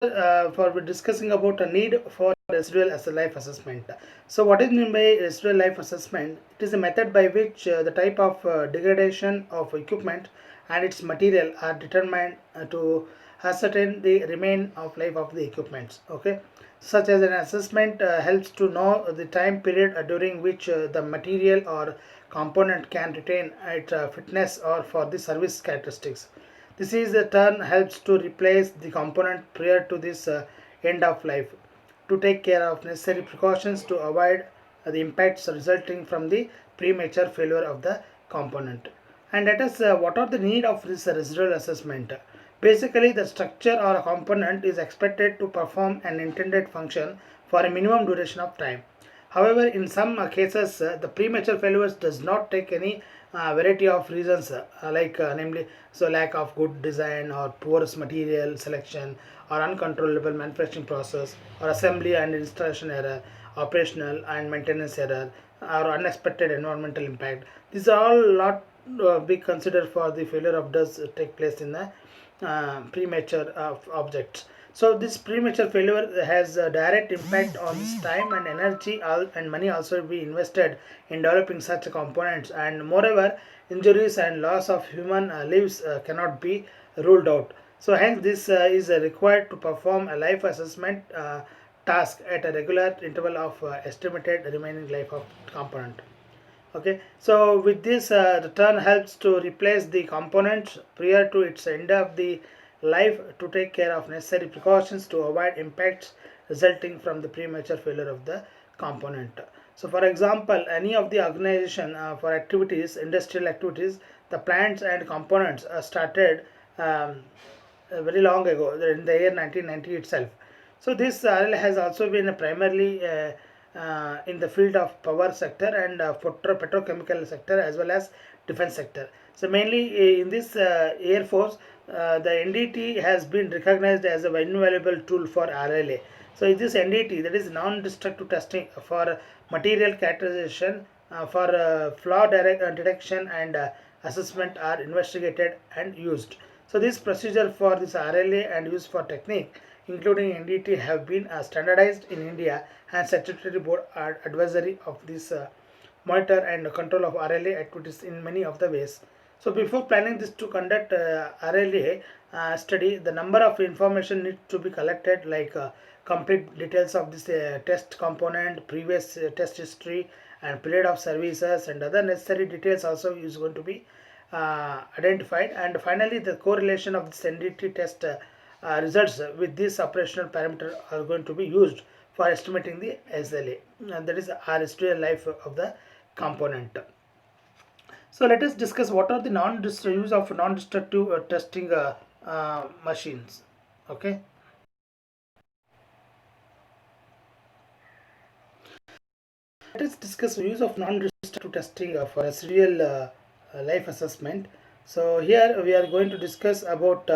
For we're discussing about a need for residual as a life assessment. So, what is meant by residual life assessment? It is a method by which the type of degradation of equipment and its material are determined to ascertain the remain of life of the equipments. Okay, such as an assessment helps to know the time period during which the material or component can retain its fitness or for the service characteristics. This is the turn helps to replace the component prior to this end of life to take care of necessary precautions to avoid the impacts resulting from the premature failure of the component. And let us what are the need of this residual assessment? Basically, the structure or a component is expected to perform an intended function for a minimum duration of time. However, in some cases, the premature failures does not take any variety of reasons, namely, so lack of good design or poor material selection or uncontrollable manufacturing process or assembly and installation error, operational and maintenance error, or unexpected environmental impact. These are all not be considered for the failure of does take place in the premature objects. So this premature failure has a direct impact on this time and energy and money also be invested in developing such components, and moreover injuries and loss of human lives cannot be ruled out. So hence this is required to perform a life assessment task at a regular interval of estimated remaining life of component. Okay, so with this the turn helps to replace the components prior to its end of the life to take care of necessary precautions to avoid impacts resulting from the premature failure of the component. So for example, any of the organization for activities, industrial activities, the plants and components started um, very long ago, in the year 1990 itself. So this RL has also been primarily in the field of power sector and petrochemical sector as well as defense sector. So mainly in this Air Force, the NDT has been recognized as a invaluable tool for RLA. So this NDT, that is non-destructive testing for material characterization, for flaw detection and assessment are investigated and used. So this procedure for this RLA and use for technique including NDT have been standardized in India, and statutory board are advisory of this monitor and control of RLA activities in many of the ways. So before planning this to conduct RLA study, the number of information needs to be collected, like complete details of this test component, previous test history and period of services, and other necessary details also is going to be identified. And finally, the correlation of this NDT test results with this operational parameter are going to be used for estimating the SLA, and that is our residual life of the component. So let us discuss what are the use of non-destructive testing machines. Okay, let us discuss use of non-destructive testing for a serial life assessment. So here we are going to discuss about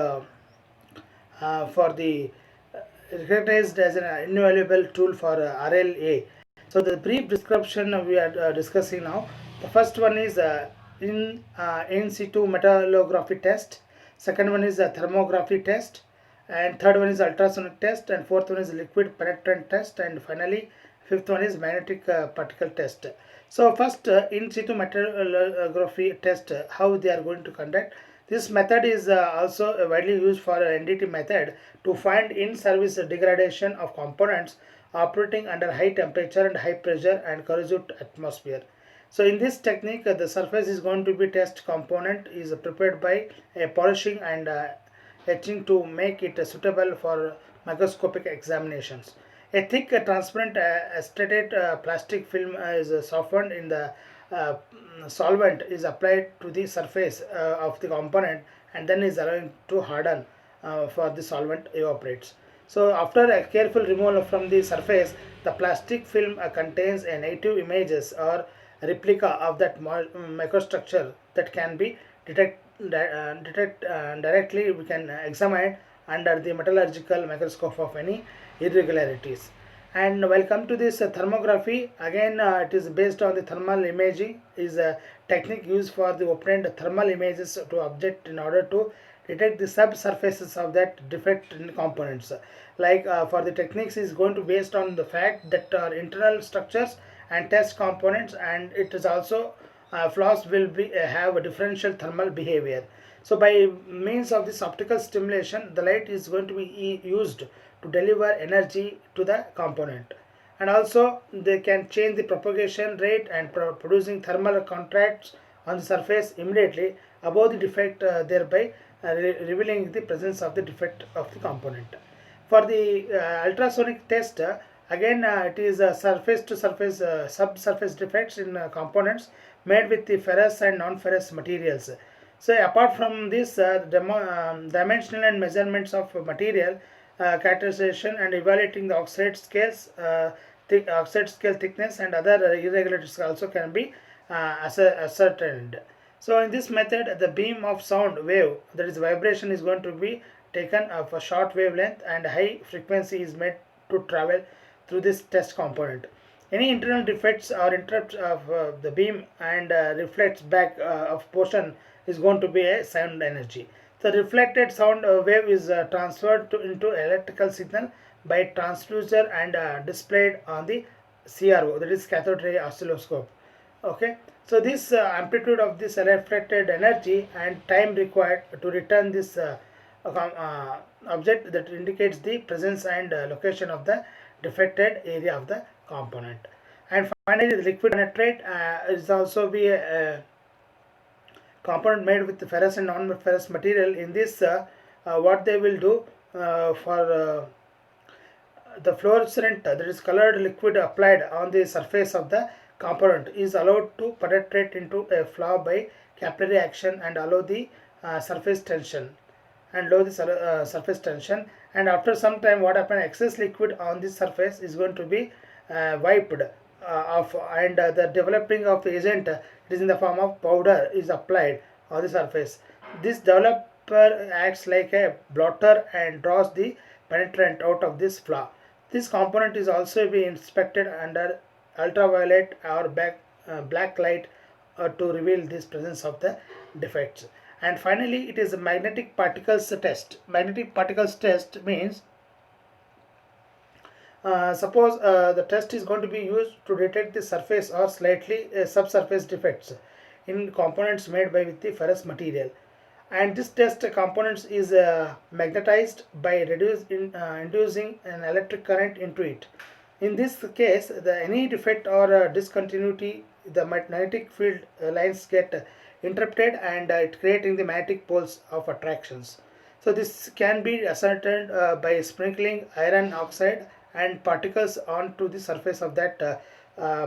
for the recognized as an invaluable tool for RLA. So the brief description we are discussing now. The first one is in situ metallography test. Second one is a thermography test, and third one is ultrasonic test, and fourth one is liquid penetrant test, and finally fifth one is magnetic particle test. So first in situ metallography test, how they are going to conduct. This method is also widely used for NDT method to find in-service degradation of components operating under high temperature and high pressure and corrosive atmosphere. So in this technique, the surface is going to be test component is prepared by polishing and etching to make it suitable for microscopic examinations. A thick, transparent acetate plastic film is softened in the uh, solvent is applied to the surface of the component and then is allowed to harden for the solvent evaporates. So after a careful removal from the surface, the plastic film contains a native images or replica of that microstructure that can be directly we can examine under the metallurgical microscope of any irregularities. And welcome to this thermography. Again, it is based on the thermal imaging is a technique used for the obtained thermal images to object in order to detect the subsurfaces of that defect in components. like for the techniques is going to based on the fact that internal structures and test components, and it is also flaws will be have a differential thermal behavior. So by means of this optical stimulation, the light is going to be used to deliver energy to the component, and also they can change the propagation rate and producing thermal contrasts on the surface immediately above the defect, thereby revealing the presence of the defect of the component. For the ultrasonic test, again it is surface to surface subsurface defects in components made with the ferrous and non-ferrous materials. So apart from this, dimensional and measurements of material characterization and evaluating the oxide scales, oxide scale thickness and other irregularities also can be ascertained. So in this method, the beam of sound wave, that is vibration, is going to be taken of a short wavelength and high frequency is made to travel through this test component. Any internal defects or interrupts of the beam and reflects back of portion is going to be a sound energy. The reflected sound wave is transferred into electrical signal by transducer and displayed on the CRO, that is cathode ray oscilloscope. Okay, so this amplitude of this reflected energy and time required to return this object, that indicates the presence and location of the defected area of the component. And finally, the liquid penetrate is also be a component made with ferrous and non-ferrous material. In this, what they will do for the fluorescent, that is colored liquid applied on the surface of the component is allowed to penetrate into a flaw by capillary action and allow the surface tension and lower the surface tension. And after some time, what happen, excess liquid on this surface is going to be wiped off, and the developing of agent, it is in the form of powder, is applied on the surface. This developer acts like a blotter and draws the penetrant out of this flaw. This component is also be inspected under ultraviolet or black light to reveal this presence of the defects. And finally, it is a magnetic particles test. Magnetic particles test means, suppose the test is going to be used to detect the surface or slightly subsurface defects in components made by with the ferrous material. And this test components is magnetized by inducing an electric current into it. In this case, any defect or discontinuity, the magnetic field lines get interrupted and it creating the magnetic poles of attractions. So this can be ascertained by sprinkling iron oxide and particles onto the surface of that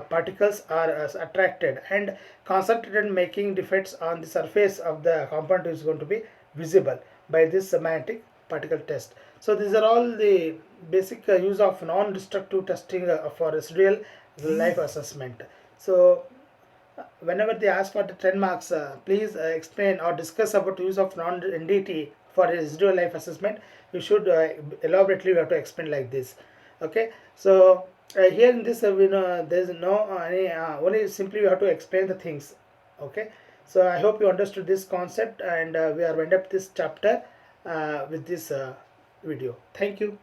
particles are attracted and concentrated, making defects on the surface of the component is going to be visible by this magnetic particle test. So these are all the basic use of non-destructive testing for residual life assessment. So whenever they ask for the 10 marks, please explain or discuss about use of non-NDT for residual life assessment. You should elaborately have to explain like this. Okay, so here in this we know there is no any only simply you have to explain the things. Okay, so I hope you understood this concept, and we are wind up this chapter with this video. Thank you.